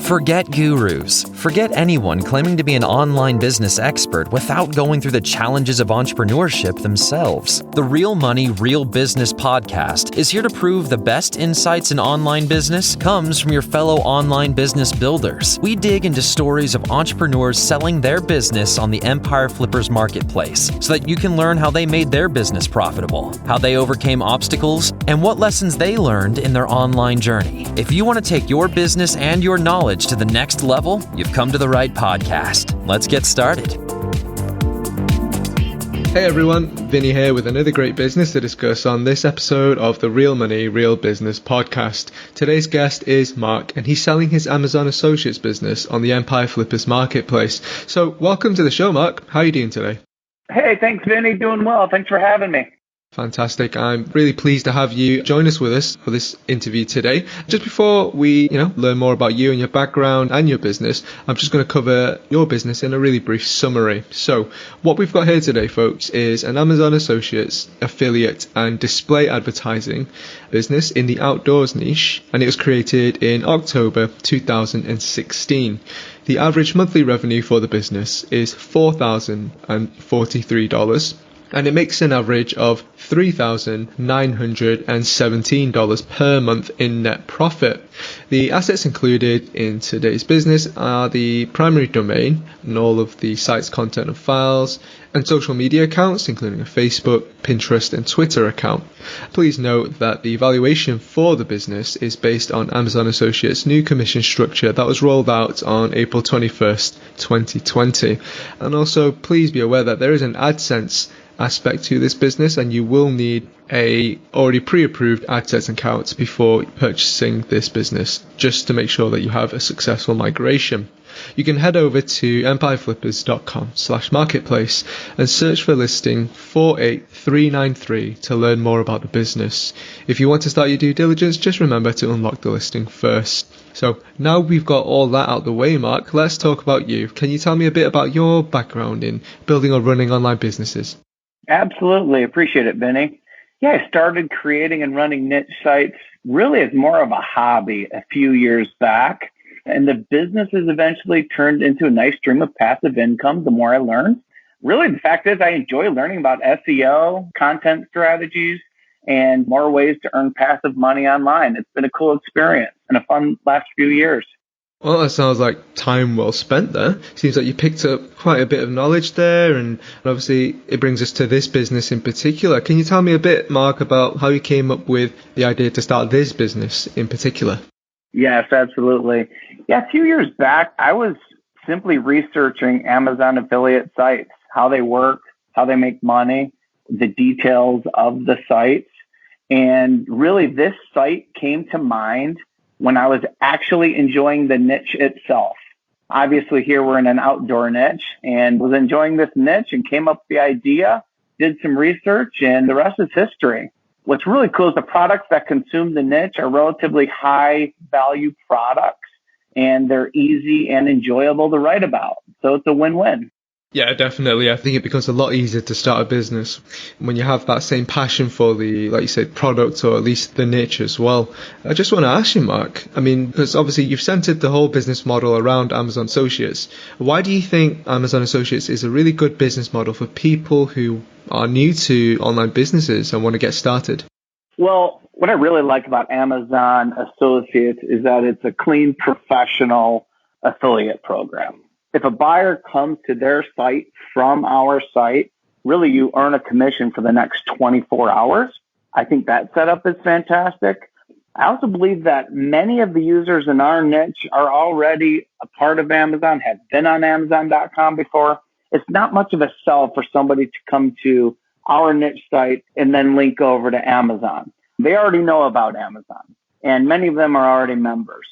Forget gurus. Forget anyone claiming to be an online business expert without going through the challenges of entrepreneurship themselves. The Real Money, Real Business podcast is here to prove the best insights in online business comes from your fellow online business builders. We dig into stories of entrepreneurs selling their business on the Empire Flippers marketplace so that you can learn how they made their business profitable, how they overcame obstacles, and what lessons they learned in their online journey. If you want to take your business and your knowledge to the next level, you've come to the right podcast. Let's get started. Hey everyone, Vinny here with another great business to discuss on this episode of the Real Money, Real Business podcast. Today's guest is Mark, and he's selling his Amazon Associates business on the Empire Flippers marketplace. So welcome to the show, Mark. How are you doing today? Hey, thanks, Vinny. Doing well. Thanks for having me. Fantastic. I'm really pleased to have you join us with us for this interview today. Just before we, learn more about you and your background and your business, I'm just going to cover your business in a really brief summary. So what we've got here today, folks, is an Amazon Associates affiliate and display advertising business in the outdoors niche, and it was created in October 2016. The average monthly revenue for the business is $4,043. And it makes an average of $3,917 per month in net profit. The assets included in today's business are the primary domain and all of the site's content and files, and social media accounts, including a Facebook, Pinterest, and Twitter account. Please note that the valuation for the business is based on Amazon Associates' new commission structure that was rolled out on April 21st, 2020. And also, please be aware that there is an AdSense aspect to this business, and you will need a already pre-approved AdSense account before purchasing this business, just to make sure that you have a successful migration. You can head over to empireflippers.com/marketplace and search for listing 48393 to learn more about the business. If you want to start your due diligence, just remember to unlock the listing first. So now we've got all that out the way, Mark, let's talk about you. Can you tell me a bit about your background in building or running online businesses? Absolutely. Appreciate it, Vinny. Yeah, I started creating and running niche sites really as more of a hobby a few years back. And the business has eventually turned into a nice stream of passive income the more I learn. Really, the fact is I enjoy learning about SEO, content strategies, and more ways to earn passive money online. It's been a cool experience and a fun last few years. Well, that sounds like time well spent there. Seems like you picked up quite a bit of knowledge there, and obviously it brings us to this business in particular. Can you tell me a bit, Mark, about how you came up with the idea to start this business in particular? Yes, absolutely. Yeah, a few years back, I was simply researching Amazon affiliate sites, how they work, how they make money, the details of the sites. And really, this site came to mind when I was actually enjoying the niche itself. Obviously, here we're in an outdoor niche and was enjoying this niche and came up with the idea, did some research, and the rest is history. What's really cool is the products that consume the niche are relatively high value products, and they're easy and enjoyable to write about. So it's a win-win. Yeah, definitely. I think it becomes a lot easier to start a business when you have that same passion for the, like you said, product, or at least the niche as well. I just want to ask you, Mark, because obviously you've centered the whole business model around Amazon Associates. Why do you think Amazon Associates is a really good business model for people who are new to online businesses and want to get started? Well, what I really like about Amazon Associates is that it's a clean, professional affiliate program. If a buyer comes to their site from our site, really you earn a commission for the next 24 hours. I think that setup is fantastic. I also believe that many of the users in our niche are already a part of Amazon, have been on Amazon.com before. It's not much of a sell for somebody to come to our niche site and then link over to Amazon. They already know about Amazon, and many of them are already members.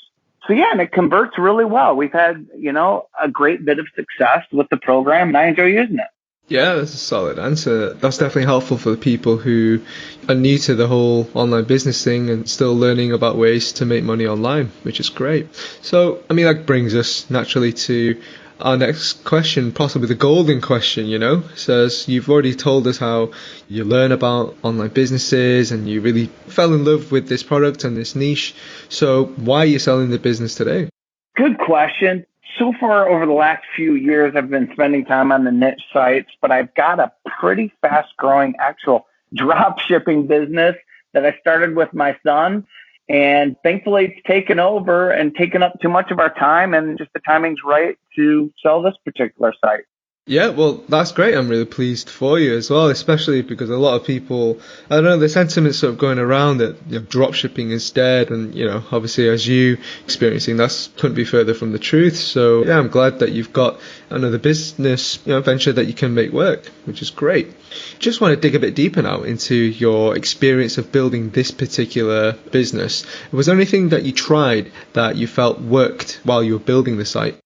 So yeah, and it converts really well. We've had, a great bit of success with the program, and I enjoy using it. Yeah, that's a solid answer. That's definitely helpful for the people who are new to the whole online business thing and still learning about ways to make money online, which is great. So, that brings us naturally to our next question, possibly the golden question, says you've already told us how you learn about online businesses and you really fell in love with this product and this niche. So why are you selling the business today? Good question. So far over the last few years, I've been spending time on the niche sites, but I've got a pretty fast growing actual drop shipping business that I started with my son. And thankfully it's taken over and taken up too much of our time, and just the timing's right to sell this particular site. Yeah, well, that's great. I'm really pleased for you as well, especially because a lot of people, I don't know, the sentiment's sort of going around that drop shipping is dead, and obviously as you experiencing, that couldn't be further from the truth. So yeah, I'm glad that you've got another business venture that you can make work, which is great. Just want to dig a bit deeper now into your experience of building this particular business. Was there anything that you tried that you felt worked while you were building the site?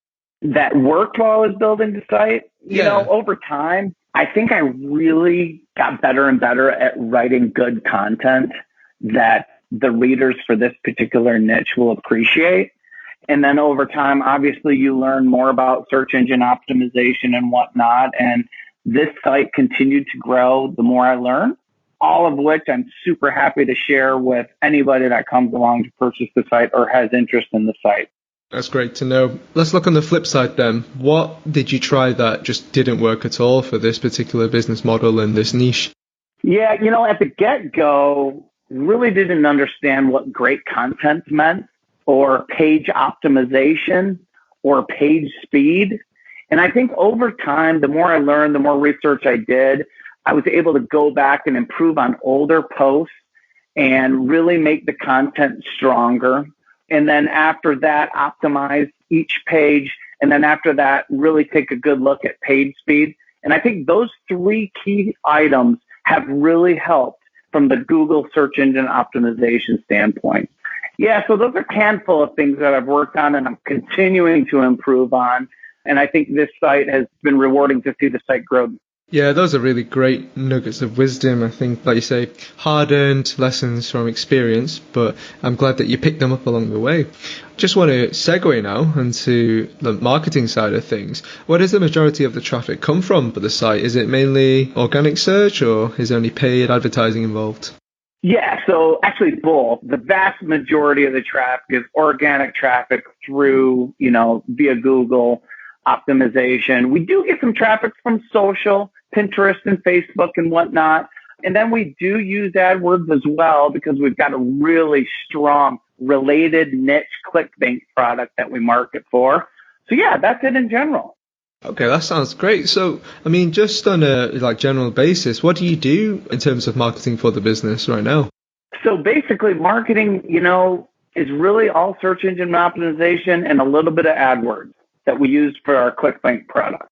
That worked while I was building the site. Over time, I think I really got better and better at writing good content that the readers for this particular niche will appreciate. And then over time, obviously, you learn more about search engine optimization and whatnot. And this site continued to grow the more I learned, all of which I'm super happy to share with anybody that comes along to purchase the site or has interest in the site. That's great to know. Let's look on the flip side then. What did you try that just didn't work at all for this particular business model and this niche? Yeah, at the get-go, really didn't understand what great content meant, or page optimization, or page speed. And I think over time, the more I learned, the more research I did, I was able to go back and improve on older posts and really make the content stronger. And then after that, optimize each page. And then after that, really take a good look at page speed. And I think those three key items have really helped from the Google search engine optimization standpoint. Yeah, so those are a handful of things that I've worked on and I'm continuing to improve on. And I think this site has been rewarding to see the site grow. Yeah, those are really great nuggets of wisdom. I think, like you say, hard-earned lessons from experience, but I'm glad that you picked them up along the way. Just want to segue now into the marketing side of things. Where does the majority of the traffic come from for the site? Is it mainly organic search, or is there any paid advertising involved? Yeah, so actually both. The vast majority of the traffic is organic traffic through, via Google optimization. We do get some traffic from social, Pinterest and Facebook and whatnot. And then we do use AdWords as well because we've got a really strong related niche clickbait product that we market for. So yeah, that's it in general. Okay, that sounds great. So, just on a general basis, what do you do in terms of marketing for the business right now? So basically marketing, is really all search engine optimization and a little bit of AdWords that we use for our clickbait product.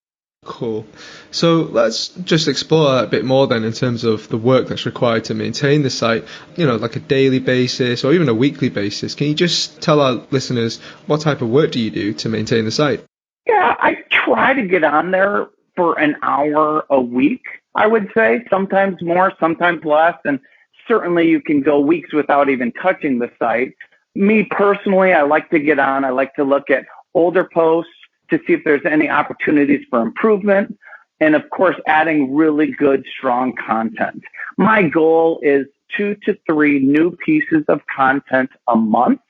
Cool. So let's just explore that a bit more then in terms of the work that's required to maintain the site, like a daily basis or even a weekly basis. Can you just tell our listeners what type of work do you do to maintain the site? Yeah, I try to get on there for an hour a week, I would say, sometimes more, sometimes less. And certainly you can go weeks without even touching the site. Me personally, I like to get on. I like to look at older posts to see if there's any opportunities for improvement. And of course, adding really good, strong content. My goal is 2 to 3 new pieces of content a month.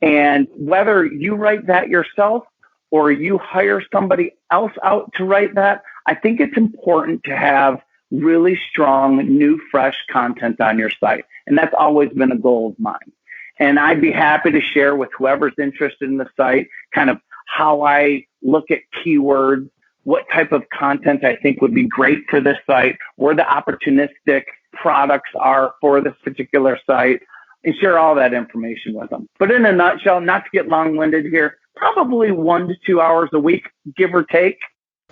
And whether you write that yourself or you hire somebody else out to write that, I think it's important to have really strong, new, fresh content on your site. And that's always been a goal of mine. And I'd be happy to share with whoever's interested in the site kind of how I look at keywords, what type of content I think would be great for this site, where the opportunistic products are for this particular site, and share all that information with them. But in a nutshell, not to get long-winded here, probably 1 to 2 hours a week, give or take.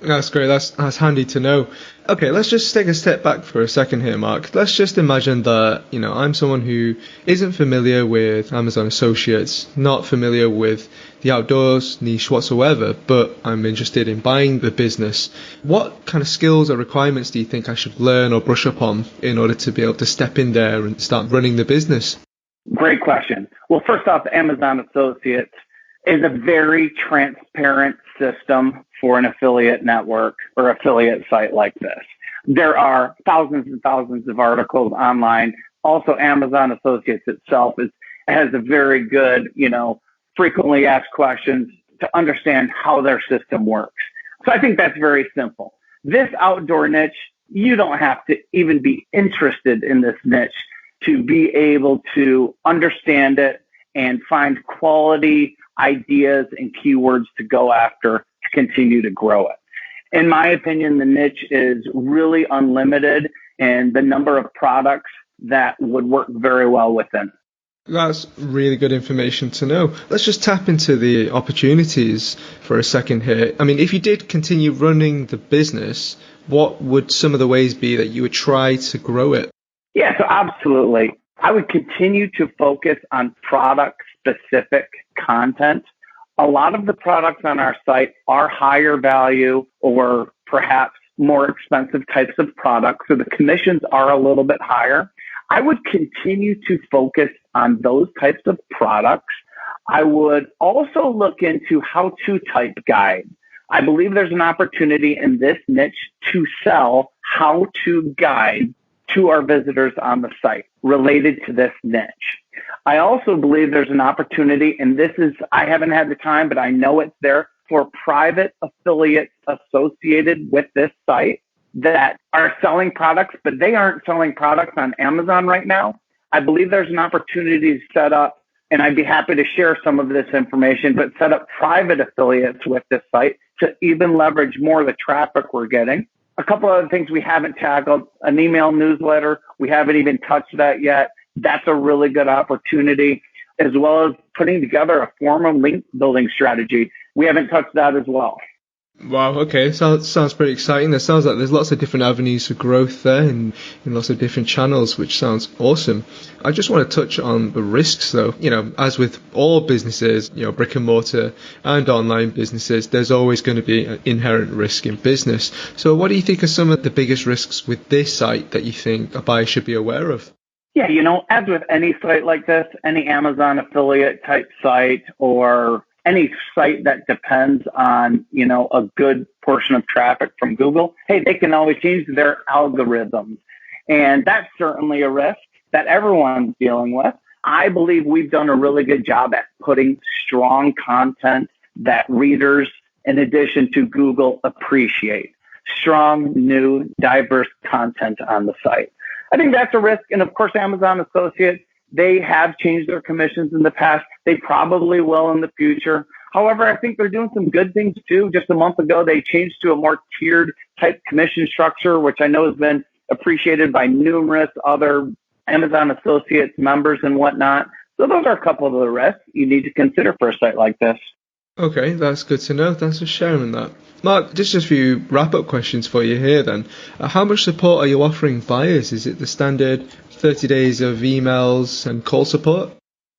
That's great. That's handy to know. Okay, let's just take a step back for a second here, Mark. Let's just imagine that, I'm someone who isn't familiar with Amazon Associates, not familiar with the outdoors niche whatsoever, but I'm interested in buying the business. What kind of skills or requirements do you think I should learn or brush up on in order to be able to step in there and start running the business? Great question. Well, first off, Amazon Associates is a very transparent system for an affiliate network or affiliate site like this. There are thousands and thousands of articles online. Also, Amazon Associates itself has a very good, frequently asked questions to understand how their system works. So I think that's very simple. This outdoor niche, you don't have to even be interested in this niche to be able to understand it and find quality ideas and keywords to go after to continue to grow it. In my opinion, the niche is really unlimited in the number of products that would work very well within. That's really good information to know. Let's just tap into the opportunities for a second here. I mean, if you did continue running the business, what would some of the ways be that you would try to grow it? Yeah, so absolutely. I would continue to focus on product-specific content. A lot of the products on our site are higher value or perhaps more expensive types of products, so the commissions are a little bit higher. I would continue to focus on those types of products. I would also look into how-to type guides. I believe there's an opportunity in this niche to sell how-to guides to our visitors on the site related to this niche. I also believe there's an opportunity, and I haven't had the time, but I know it's there, for private affiliates associated with this site that are selling products, but they aren't selling products on Amazon right now. I believe there's an opportunity to set up, and I'd be happy to share some of this information, but set up private affiliates with this site to even leverage more of the traffic we're getting. A couple other things we haven't tackled, an email newsletter. We haven't even touched that yet. That's a really good opportunity, as well as putting together a formal link building strategy. We haven't touched that as well. Wow, okay. Sounds pretty exciting. There sounds like there's lots of different avenues for growth there and in lots of different channels, which sounds awesome. I just want to touch on the risks though. As with all businesses, brick and mortar and online businesses, there's always going to be an inherent risk in business. So what do you think are some of the biggest risks with this site that you think a buyer should be aware of? Yeah, as with any site like this, any Amazon affiliate type site or any site that depends on, a good portion of traffic from Google, hey, they can always change their algorithms. And that's certainly a risk that everyone's dealing with. I believe we've done a really good job at putting strong content that readers, in addition to Google, appreciate. Strong, new, diverse content on the site. I think that's a risk. And of course, Amazon associates, they have changed their commissions in the past. They probably will in the future. However, I think they're doing some good things too. Just a month ago, they changed to a more tiered type commission structure, which I know has been appreciated by numerous other Amazon associates members and whatnot. So those are a couple of the risks you need to consider for a site like this. Okay, that's good to know. Thanks for sharing that. Mark, just a few wrap-up questions for you here then. How much support are you offering buyers? Is it the standard 30 days of emails and call support?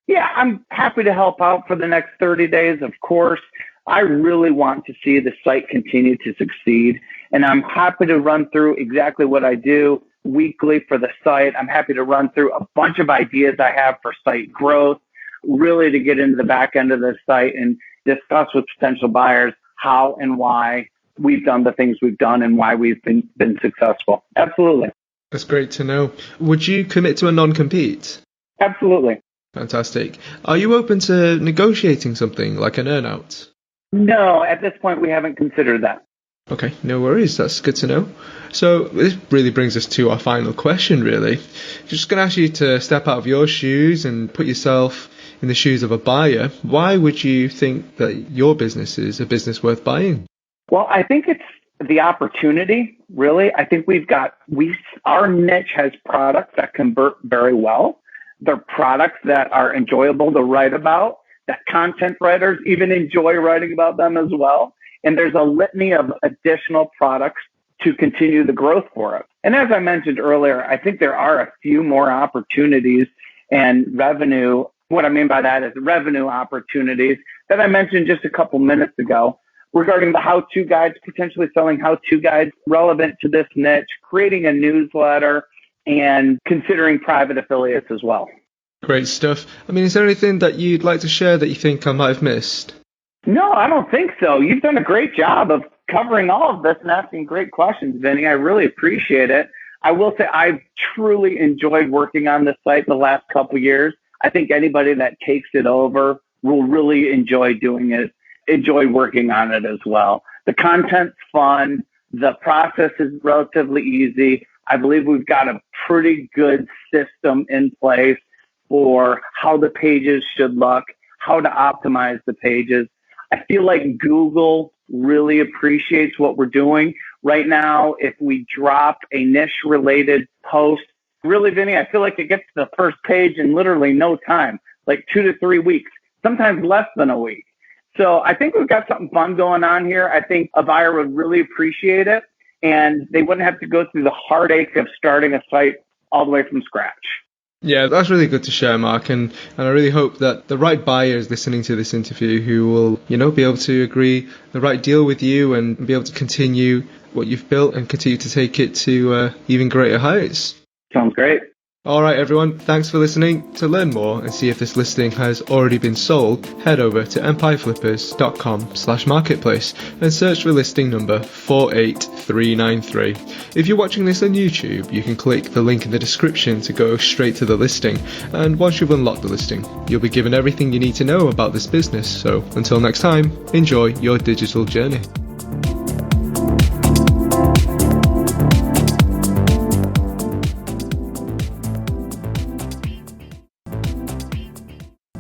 Yeah, I'm happy to help out for the next 30 days, of course. I really want to see the site continue to succeed, and I'm happy to run through exactly what I do weekly for the site. I'm happy to run through a bunch of ideas I have for site growth, really to get into the back end of the site and discuss with potential buyers how and why we've done the things we've done and why we've been successful. Absolutely. That's great to know. Would you commit to a non-compete? Absolutely. Fantastic. Are you open to negotiating something like an earn-out? No, at this point, we haven't considered that. Okay, no worries. That's good to know. So this really brings us to our final question, really. Just going to ask you to step out of your shoes and put yourself in the shoes of a buyer. Why would you think that your business is a business worth buying? Well, I think it's the opportunity, really. I think our niche has products that convert very well. They're products that are enjoyable to write about, that content writers even enjoy writing about them as well. And there's a litany of additional products to continue the growth for us. And as I mentioned earlier, I think there are a few more opportunities and revenue. What I mean by that is revenue opportunities that I mentioned just a couple minutes ago regarding the how-to guides, potentially selling how-to guides relevant to this niche, creating a newsletter, and considering private affiliates as well. Great stuff. I mean, is there anything that you'd like to share that you think I might have missed? No, I don't think so. You've done a great job of covering all of this and asking great questions, Vinny. I really appreciate it. I will say I've truly enjoyed working on this site the last couple of years. I think anybody that takes it over will really enjoy doing it enjoy working on it as well. The content's fun. The process is relatively easy. I believe we've got a pretty good system in place for how the pages should look, how to optimize the pages. I feel like Google really appreciates what we're doing. Right now, if we drop a niche-related post, really, Vinny, I feel like it gets to the first page in literally no time, like 2 to 3 weeks, sometimes less than a week. So I think we've got something fun going on here. I think a buyer would really appreciate it, and they wouldn't have to go through the heartache of starting a site all the way from scratch. Yeah, that's really good to share, Mark, and I really hope that the right buyer is listening to this interview who will, be able to agree the right deal with you and be able to continue what you've built and continue to take it to even greater heights. Sounds great. All right, everyone, thanks for listening. To learn more and see if this listing has already been sold, head over to empireflippers.com/marketplace and search for listing number 48393. If you're watching this on YouTube, you can click the link in the description to go straight to the listing. And once you've unlocked the listing, you'll be given everything you need to know about this business. So until next time, enjoy your digital journey.